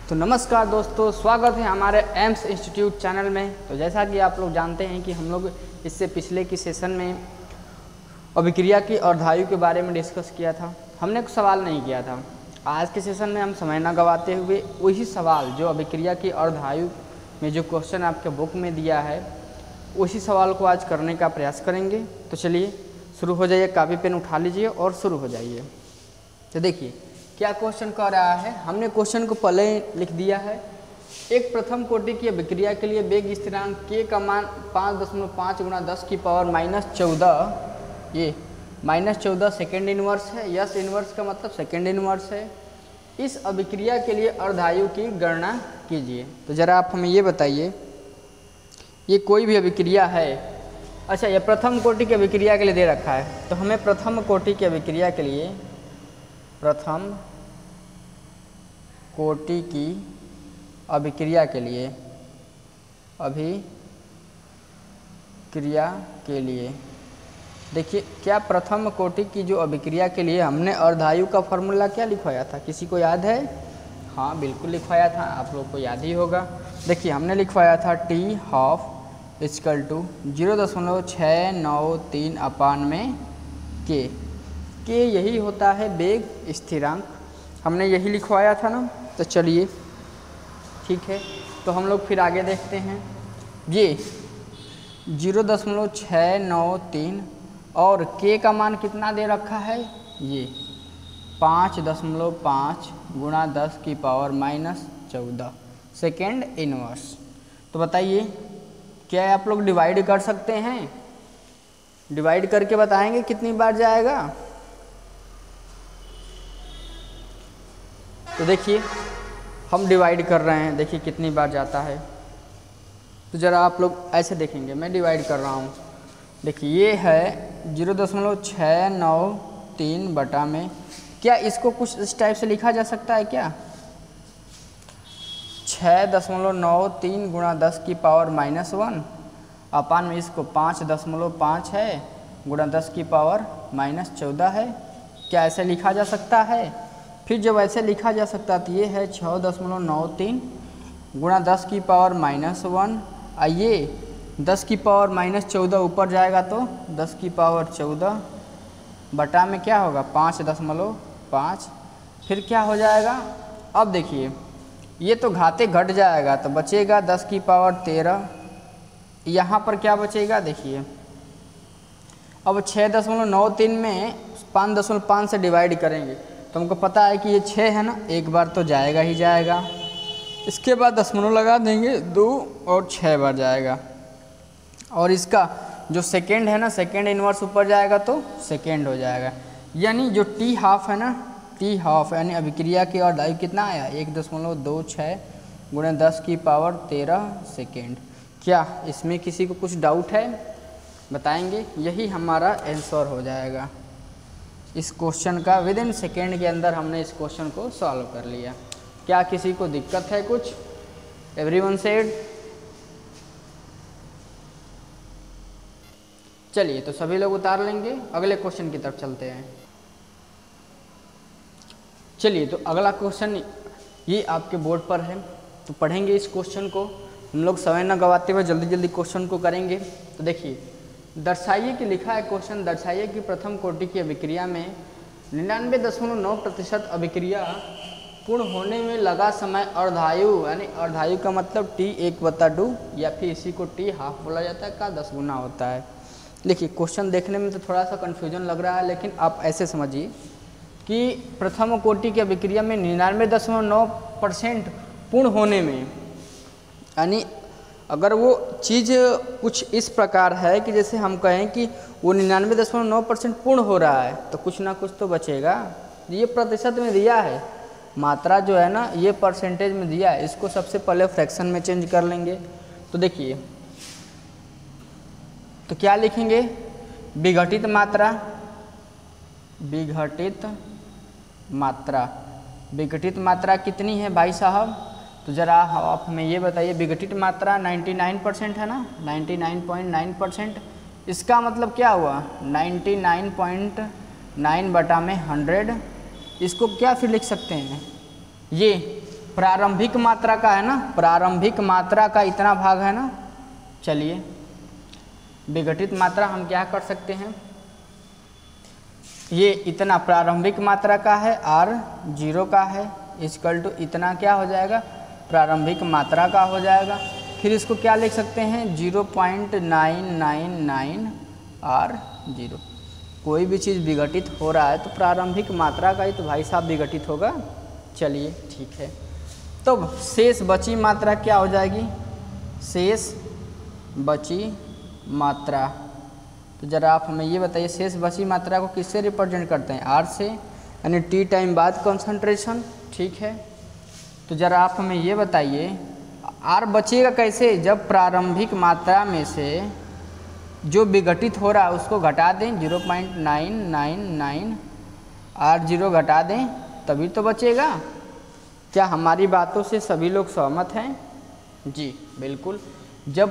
तो नमस्कार दोस्तों, स्वागत है हमारे एम्स इंस्टीट्यूट चैनल में। तो जैसा कि आप लोग जानते हैं कि हम लोग इससे पिछले की सेशन में अभिक्रिया की अर्धायु के बारे में डिस्कस किया था। हमने कुछ सवाल नहीं किया था। आज के सेशन में हम समय न गवाते हुए वही सवाल जो अभिक्रिया की अर्धायु में जो क्वेश्चन आपके बुक में दिया है उसी सवाल को आज करने का प्रयास करेंगे। तो चलिए शुरू हो जाइए, कापी पेन उठा लीजिए और शुरू हो जाइए। तो देखिए क्या क्वेश्चन कह रहा है। हमने क्वेश्चन को पहले लिख दिया है। एक प्रथम कोटि की अभिक्रिया के लिए वेग स्थिरांक k का मान 5.5 गुणा 10 की पावर -14, ये -14 सेकेंड इनवर्स है। यस इनवर्स का मतलब सेकेंड इनवर्स है। इस अभिक्रिया के लिए अर्धायु की गणना कीजिए। तो ज़रा आप हमें ये बताइए, ये कोई भी अभिक्रिया है। अच्छा, ये प्रथम कोटि की अभिक्रिया के लिए दे रखा है। तो हमें प्रथम कोटि की अभिक्रिया के लिए प्रथम कोटि की अभिक्रिया के लिए देखिए, क्या प्रथम कोटि की जो अभिक्रिया के लिए हमने अर्धायु का फॉर्मूला क्या लिखवाया था, किसी को याद है? हाँ बिल्कुल लिखवाया था, आप लोग को याद ही होगा। देखिए हमने लिखवाया था T½ = 0.693 अपान में K यही होता है वेग स्थिरांक। हमने यही लिखवाया था ना। तो चलिए ठीक है, तो हम लोग फिर आगे देखते हैं। ये 0.693 और K का मान कितना दे रखा है, ये 5.5 गुणा 10 की पावर -14 सेकेंड इनवर्स। तो बताइए क्या आप लोग डिवाइड कर सकते हैं? डिवाइड करके बताएंगे कितनी बार जाएगा। तो देखिए हम डिवाइड कर रहे हैं, देखिए कितनी बार जाता है। तो ज़रा आप लोग ऐसे देखेंगे, मैं डिवाइड कर रहा हूँ। देखिए ये है 0.693 बटा में, क्या इसको कुछ इस टाइप से लिखा जा सकता है क्या? 6.93 गुणा 10 की पावर -1 अपान में इसको 5.5 है गुणा 10 की पावर -14 है। क्या ऐसे लिखा जा सकता है? फिर जब ऐसे लिखा जा सकता तो ये है 6.93 गुणा 10 की पावर -1, आइए 10 की पावर -14 ऊपर जाएगा तो 10 की पावर 14 बटा में क्या होगा 5.5। फिर क्या हो जाएगा? अब देखिए ये तो घाते घट जाएगा तो बचेगा 10 की पावर 13। यहाँ पर क्या बचेगा देखिए, अब 6.93 में 5.5 से डिवाइड करेंगे तो हमको पता है कि ये 6 है ना, एक बार तो जाएगा ही जाएगा। इसके बाद दशमलव लगा देंगे 2 और 6 बार जाएगा। और इसका जो सेकेंड है ना, सेकेंड इनवर्स ऊपर जाएगा तो सेकेंड हो जाएगा। यानी जो T½ है ना, T½ यानी अभिक्रिया की अर्धायु कितना आया 1.26 गुणा 10 की पावर 13 सेकेंड। क्या इसमें किसी को कुछ डाउट है? बताएंगे। यही हमारा आंसर हो जाएगा इस क्वेश्चन का। विदिन सेकेंड के अंदर हमने इस क्वेश्चन को सॉल्व कर लिया। क्या किसी को दिक्कत है कुछ? Everyone said. चलिए तो सभी लोग उतार लेंगे, अगले क्वेश्चन की तरफ चलते हैं। चलिए तो अगला क्वेश्चन ये आपके बोर्ड पर है, तो पढ़ेंगे इस क्वेश्चन को। हम लोग समय न गवाते हुए जल्दी जल्दी क्वेश्चन को करेंगे। तो देखिए, दर्शाइए कि लिखा है क्वेश्चन, दर्शाइए कि प्रथम कोटि की अभिक्रिया में 99.9% अभिक्रिया पूर्ण होने में लगा समय अर्धायु, यानी अर्धायु का मतलब T1/2 या फिर इसी को T½ बोला जाता है, का 10 गुना होता है। देखिए क्वेश्चन देखने में तो थोड़ा सा कन्फ्यूजन लग रहा है, लेकिन आप ऐसे समझिए कि प्रथम कोटि की अभिक्रिया में 99.9% पूर्ण होने में, यानी अगर वो चीज़ कुछ इस प्रकार है कि जैसे हम कहें कि वो 99.9% पूर्ण हो रहा है तो कुछ ना कुछ तो बचेगा। ये प्रतिशत में दिया है, मात्रा जो है ना ये परसेंटेज में दिया है, इसको सबसे पहले फ्रैक्शन में चेंज कर लेंगे। तो देखिए तो क्या लिखेंगे, विघटित मात्रा, विघटित मात्रा कितनी है भाई साहब? तो ज़रा आप हमें ये बताइए, विघटित मात्रा 99% है ना, 99.9%। इसका मतलब क्या हुआ 99.9 बटा में 100। इसको क्या फिर लिख सकते हैं, ये प्रारंभिक मात्रा का है ना, प्रारंभिक मात्रा का इतना भाग है ना। चलिए विघटित मात्रा हम क्या कर सकते हैं, ये इतना प्रारंभिक मात्रा का है, r 0 का है, इक्वल टू इतना क्या हो जाएगा, प्रारंभिक मात्रा का हो जाएगा। फिर इसको क्या लिख सकते हैं, 0.999 r0। कोई भी चीज़ विघटित हो रहा है तो प्रारंभिक मात्रा का ही तो भाई साहब विघटित होगा। चलिए ठीक है, तो शेष बची मात्रा क्या हो जाएगी, शेष बची मात्रा। तो ज़रा आप हमें ये बताइए, शेष बची मात्रा को किससे रिप्रेजेंट करते हैं, r से, यानी t टाइम बाद कंसंट्रेशन। ठीक है, तो ज़रा आप हमें ये बताइए r बचेगा कैसे, जब प्रारंभिक मात्रा में से जो विघटित हो रहा है उसको घटा दें, 0.999 r0 घटा दें तभी तो बचेगा। क्या हमारी बातों से सभी लोग सहमत हैं? जी बिल्कुल। जब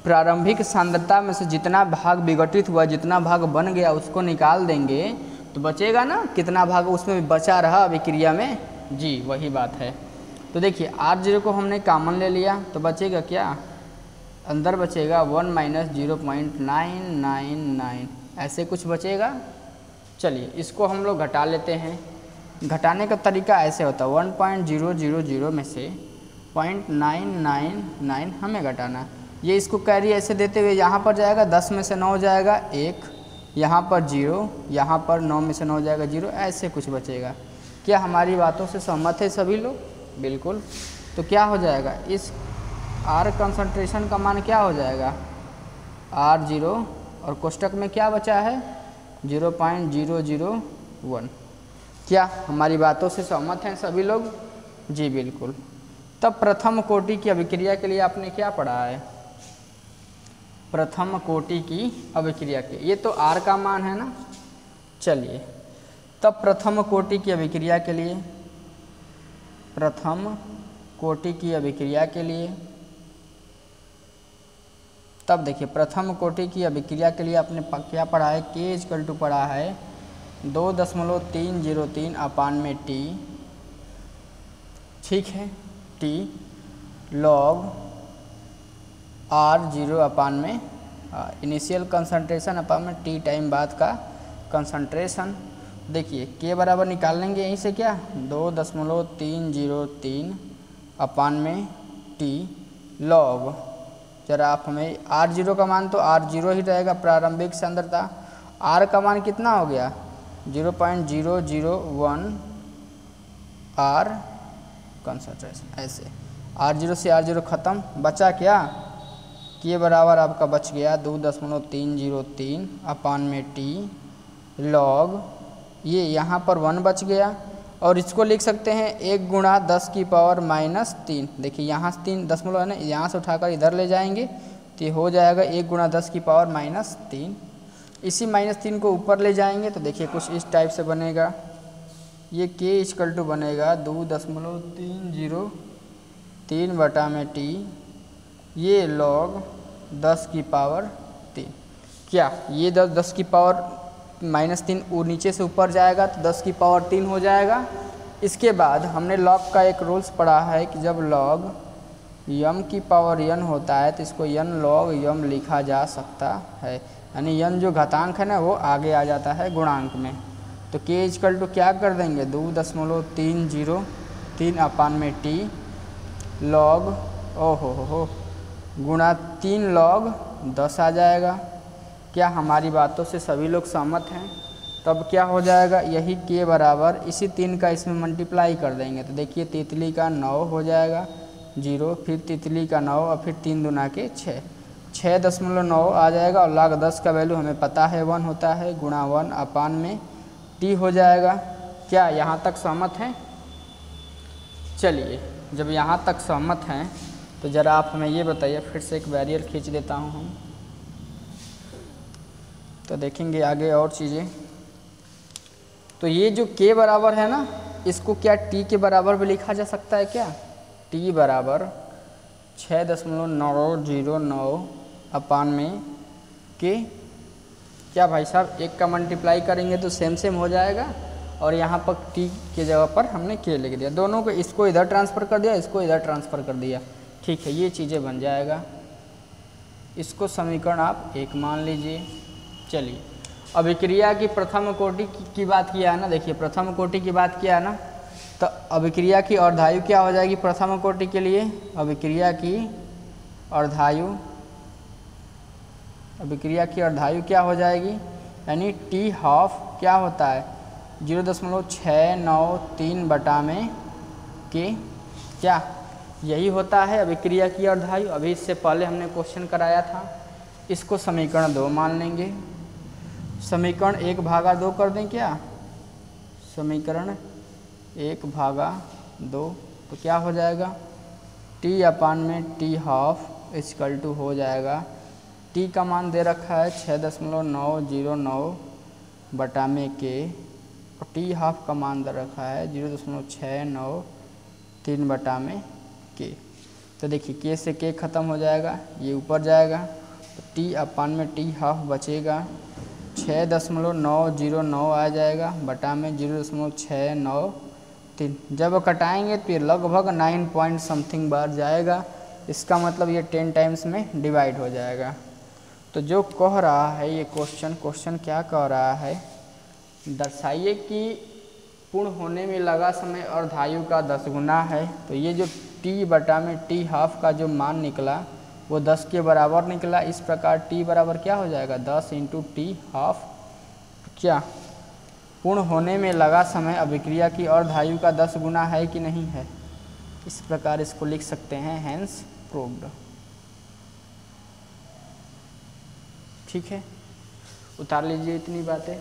प्रारंभिक सांद्रता में से जितना भाग विघटित हुआ, जितना भाग बन गया उसको निकाल देंगे तो बचेगा ना, कितना भाग उसमें बचा रहा अभिक्रिया में। जी वही बात है। तो देखिए r0 को हमने कॉमन ले लिया तो बचेगा क्या, अंदर बचेगा 1 माइनस 0.999 ऐसे कुछ बचेगा। चलिए इसको हम लोग घटा लेते हैं। घटाने का तरीका ऐसे होता है, 1.000 में से 0.999 हमें घटाना। ये इसको कैरी ऐसे देते हुए यहाँ पर जाएगा, 10 में से 9 जाएगा 1, यहाँ पर 0, यहाँ पर 9 में से 9 जाएगा 0, ऐसे कुछ बचेगा। क्या हमारी बातों से सहमत है सभी लोग? बिल्कुल। तो क्या हो जाएगा, इस R कंसंट्रेशन का मान क्या हो जाएगा, R0, और कोष्टक में क्या बचा है 0.001। क्या हमारी बातों से सहमत हैं सभी लोग? जी बिल्कुल। तब प्रथम कोटि की अभिक्रिया के लिए आपने क्या पढ़ा है, प्रथम कोटि की अभिक्रिया के, ये तो R का मान है ना। चलिए तब प्रथम कोटि की अभिक्रिया के लिए, प्रथम कोटि की अभिक्रिया के लिए, तब देखिए प्रथम कोटि की अभिक्रिया के लिए आपने क्या पढ़ा है, K इक्वल टू पढ़ा है 2.303 अपान में T। ठीक है, T log R0 अपान में इनिशियल कंसंट्रेशन अपान में T टाइम बाद का कंसंट्रेशन। देखिए K बराबर निकाल लेंगे यहीं से, क्या 2.303 अपान में T log, जरा आप हमें R0 का मान तो R0 ही रहेगा प्रारंभिक सांद्रता, R का मान कितना हो गया 0.001 R कंसंट्रेशन। ऐसे R0 से R0 ख़त्म, बचा क्या, K बराबर आपका बच गया 2.303 अपान में T log, ये यहाँ पर 1 बच गया, और इसको लिख सकते हैं 1 गुणा 10 की पावर -3। देखिए यहाँ 3 दशमलव है ना, यहाँ से उठाकर इधर ले जाएंगे तो ये हो जाएगा 1 गुणा 10 की पावर -3। इसी -3 को ऊपर ले जाएंगे तो देखिए कुछ इस टाइप से बनेगा, ये K इक्वल टू बनेगा 2.303 बटा में T, ये log 10 की पावर 3। क्या ये 10 की पावर -3 नीचे से ऊपर जाएगा तो 10 की पावर 3 हो जाएगा। इसके बाद हमने log का एक रूल्स पढ़ा है कि जब log m की पावर n होता है तो इसको n log m लिखा जा सकता है, यानी n जो घातांक है ना वो आगे आ जाता है गुणांक में। तो K इक्वल टू क्या कर देंगे 2.303 अपान में T log हो गुणा 3 log 10 आ जाएगा। क्या हमारी बातों से सभी लोग सहमत हैं? तब क्या हो जाएगा, यही K बराबर इसी 3 का इसमें मल्टीप्लाई कर देंगे तो देखिए तितली का 9 हो जाएगा 0, फिर तितली का 9 और फिर 3 दूना के 6.9 आ जाएगा, और log 10 का वैल्यू हमें पता है 1 होता है, गुणा 1 अपान में T हो जाएगा। क्या यहाँ तक सहमत हैं? चलिए जब यहाँ तक सहमत हैं तो ज़रा आप हमें ये बताइए, फिर से एक बैरियर खींच देता हूँ हम, तो देखेंगे आगे और चीज़ें। तो ये जो K बराबर है ना, इसको क्या T के बराबर भी लिखा जा सकता है क्या, T बराबर 6.909 अपान में K। क्या भाई साहब 1 का मल्टीप्लाई करेंगे तो सेम हो जाएगा, और यहाँ पर टी की जगह पर हमने के लिख दिया, दोनों को, इसको इधर ट्रांसफ़र कर दिया, इसको इधर ट्रांसफ़र कर दिया। ठीक है, ये चीज़ें बन जाएगा। इसको समीकरण आप 1 मान लीजिए। चलिए, अभिक्रिया की प्रथम कोटि की बात किया है ना, देखिए प्रथम कोटि की बात किया है ना, तो अभिक्रिया की अर्धायु क्या हो जाएगी प्रथम कोटि के लिए? अभिक्रिया की अर्धायु क्या हो जाएगी? यानी टी हाफ क्या होता है? 0.693 बटा में के, क्या यही होता है अभिक्रिया की अर्धायु? अभी इससे पहले हमने क्वेश्चन कराया था। इसको समीकरण 2 मान लेंगे। समीकरण 1/2 कर दें क्या? समीकरण 1/2 तो क्या हो जाएगा? टी अपान में टी हाफ इक्वल टू हो जाएगा, टी का मान दे रखा है 6.909 बटा में के, और टी हाफ का मान दे रखा है 0.693 बटा में के। तो देखिए के से के ख़त्म हो जाएगा, ये ऊपर जाएगा, तो टी अपान में टी हाफ बचेगा 6.909 आ जाएगा बटा में 0.693। जब कटाएंगे तो ये लगभग 9 पॉइंट समथिंग बार जाएगा। इसका मतलब ये 10 टाइम्स में डिवाइड हो जाएगा। तो जो कह रहा है ये क्वेश्चन क्या कह रहा है? दर्शाइए कि पूर्ण होने में लगा समय अर्धायु का 10 गुना है। तो ये जो टी बटा में टी हाफ का जो मान निकला वो 10 के बराबर निकला। इस प्रकार टी बराबर क्या हो जाएगा? 10 × टी हाफ। क्या पूर्ण होने में लगा समय अभिक्रिया की अर्धायु का 10 गुना है कि नहीं है? इस प्रकार इसको लिख सकते हैं, हेंस प्रूव्ड। ठीक है, उतार लीजिए इतनी बातें।